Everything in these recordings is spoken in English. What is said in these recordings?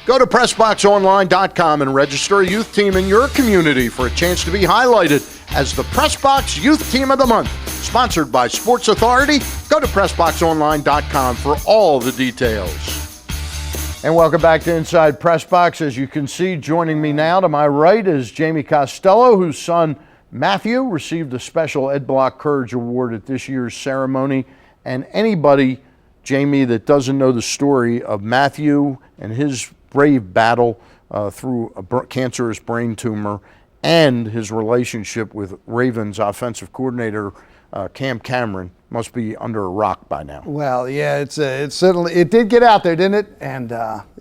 Go to PressBoxOnline.com and register a youth team in your community for a chance to be highlighted as the PressBox Youth Team of the Month. Sponsored by Sports Authority. Go to PressBoxOnline.com for all the details. And welcome back to Inside PressBox. As you can see, joining me now to my right is Jamie Costello, whose son Mathew received a special Ed Block Courage Award at this year's ceremony. And anybody, Jamie, that doesn't know the story of Mathew and his brave battle through a cancerous brain tumor and his relationship with Ravens offensive coordinator Cam Cameron must be under a rock by now. Well, yeah, it's certainly, it did get out there, didn't it? And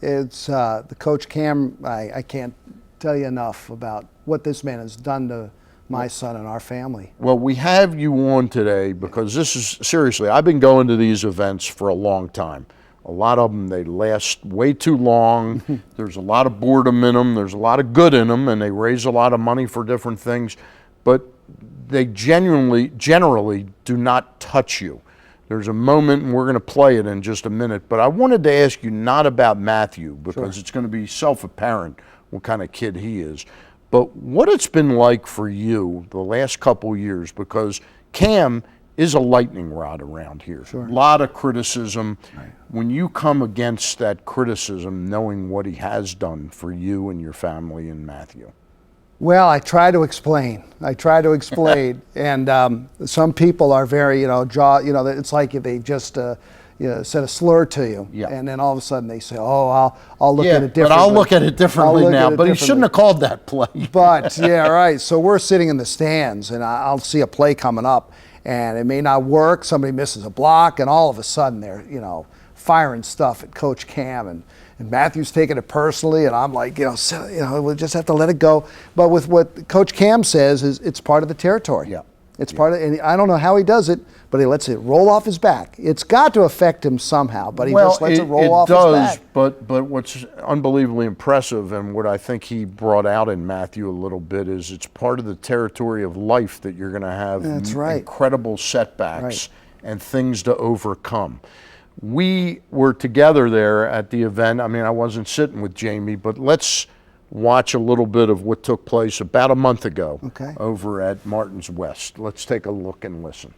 it's the coach Cam. I can't tell you enough about what this man has done to my son and our family. Well, we have you on today because this is, seriously, I've been going to these events for a long time. A lot of them, they last way too long. There's a lot of boredom in them. There's a lot of good in them, and they raise a lot of money for different things. But they generally do not touch you. There's a moment, and we're going to play it in just a minute, but I wanted to ask you not about Mathew because It's going to be self-apparent what kind of kid he is, but what it's been like for you the last couple years, because Cam is a lightning rod around here. A lot of criticism. Right. When you come against that criticism, knowing what he has done for you and your family and Mathew. Well, I try to explain. And some people are very, it's like if they just said a slur to you. Yeah. And then all of a sudden they say, oh, I'll look at it differently. But I'll look at it differently now. But he shouldn't have called that play. But, yeah, right. So we're sitting in the stands, and I'll see a play coming up, and it may not work. Somebody misses a block, and all of a sudden they're, firing stuff at Coach Cam, and Mathew's taking it personally, and I'm like, we'll just have to let it go. But with what Coach Cam says, is it's part of the territory. Yeah. It's part of, and I don't know how he does it, but he lets it roll off his back. It's got to affect him somehow, but he just lets it roll off his back. But what's unbelievably impressive, and what I think he brought out in Mathew a little bit, is it's part of the territory of life that you're going to have incredible setbacks and things to overcome. We were together there at the event. I mean, I wasn't sitting with Jamie, but let's watch a little bit of what took place about a month ago over at Martin's West. Let's take a look and listen.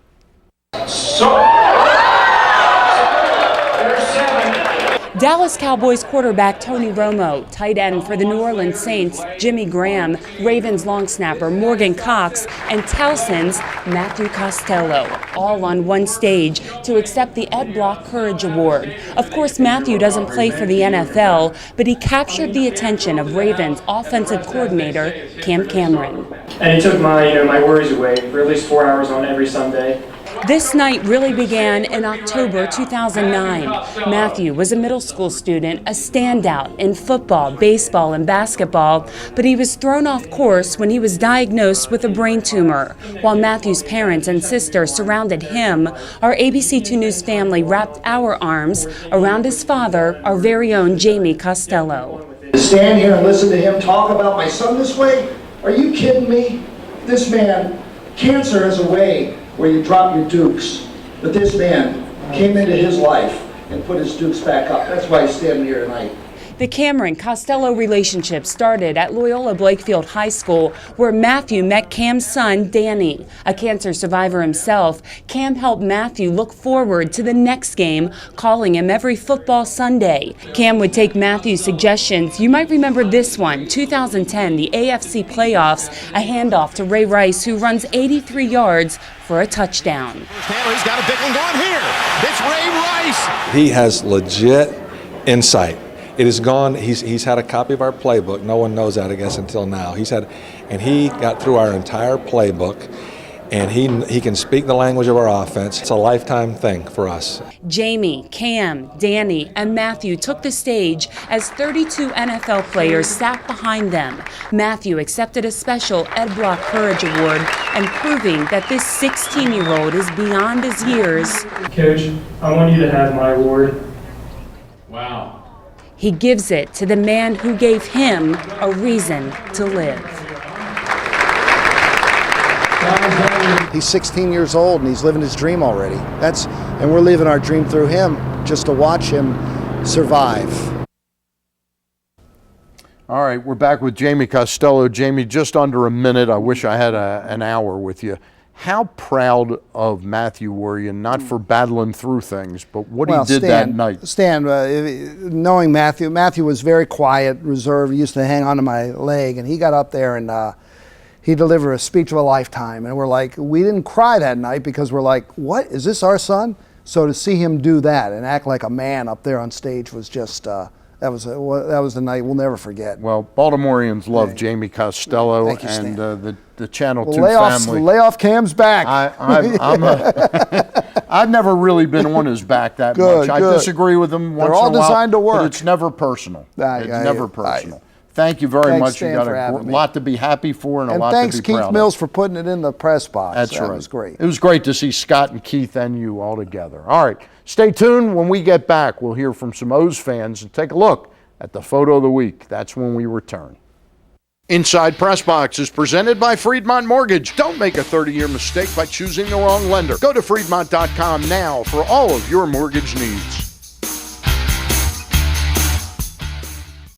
Dallas Cowboys quarterback Tony Romo, tight end for the New Orleans Saints Jimmy Graham, Ravens long snapper Morgan Cox, and Towson's Mathew Costello, all on one stage to accept the Ed Block Courage Award. Of course, Mathew doesn't play for the NFL, but he captured the attention of Ravens offensive coordinator Cam Cameron. And he took my worries away for at least 4 hours on every Sunday. This night really began in October 2009. Mathew was a middle school student, a standout in football, baseball, and basketball, but he was thrown off course when he was diagnosed with a brain tumor. While Mathew's parents and sister surrounded him, our ABC2 News family wrapped our arms around his father, our very own Jamie Costello. To stand here and listen to him talk about my son this way? Are you kidding me? This man, cancer has a way where you drop your dukes. But this man came into his life and put his dukes back up. That's why he's standing here tonight. The Cameron-Costello relationship started at Loyola Blakefield High School, where Mathew met Cam's son, Danny. A cancer survivor himself, Cam helped Mathew look forward to the next game, calling him every football Sunday. Cam would take Mathew's suggestions. You might remember this one, 2010, the AFC playoffs, a handoff to Ray Rice, who runs 83 yards for a touchdown. He's got a big one going here. It's Ray Rice. He has legit insight. It is gone. He's had a copy of our playbook. No one knows that, I guess, until now. And he got through our entire playbook, and he can speak the language of our offense. It's a lifetime thing for us. Jamie, Cam, Danny, and Mathew took the stage as 32 NFL players sat behind them. Mathew accepted a special Ed Block Courage Award, and proving that this 16-year-old is beyond his years. Coach, I want you to have my award. Wow. He gives it to the man who gave him a reason to live. He's 16 years old and he's living his dream already. And we're living our dream through him, just to watch him survive. All right, we're back with Jamie Costello. Jamie, just under a minute. I wish I had an hour with you. How proud of Mathew were you, not for battling through things, but what he did that night? Stan, knowing Mathew was very quiet, reserved. He used to hang onto my leg, and he got up there and he delivered a speech of a lifetime. And we're like, we didn't cry that night because we're like, what, is this our son? So to see him do that and act like a man up there on stage was just, that was the night we'll never forget. Well, Baltimoreans love Jamie Costello. Thank you, Stan. And the Channel 2 family. Lay off Cam's back. I've never really been on his back that much. I disagree with him once in a while. They're all designed to work. But it's never personal. It's never personal. Thank you very much. Stan, you got a lot to be happy for and a lot to be proud of. And thanks Keith Mills for putting it in the press box. That's right. That was great. It was great to see Scott and Keith and you all together. All right, stay tuned. When we get back, we'll hear from some O's fans and take a look at the photo of the week. That's when we return. Inside PressBox is presented by Friedmont Mortgage. Don't make a 30-year mistake by choosing the wrong lender. Go to Friedmont.com now for all of your mortgage needs.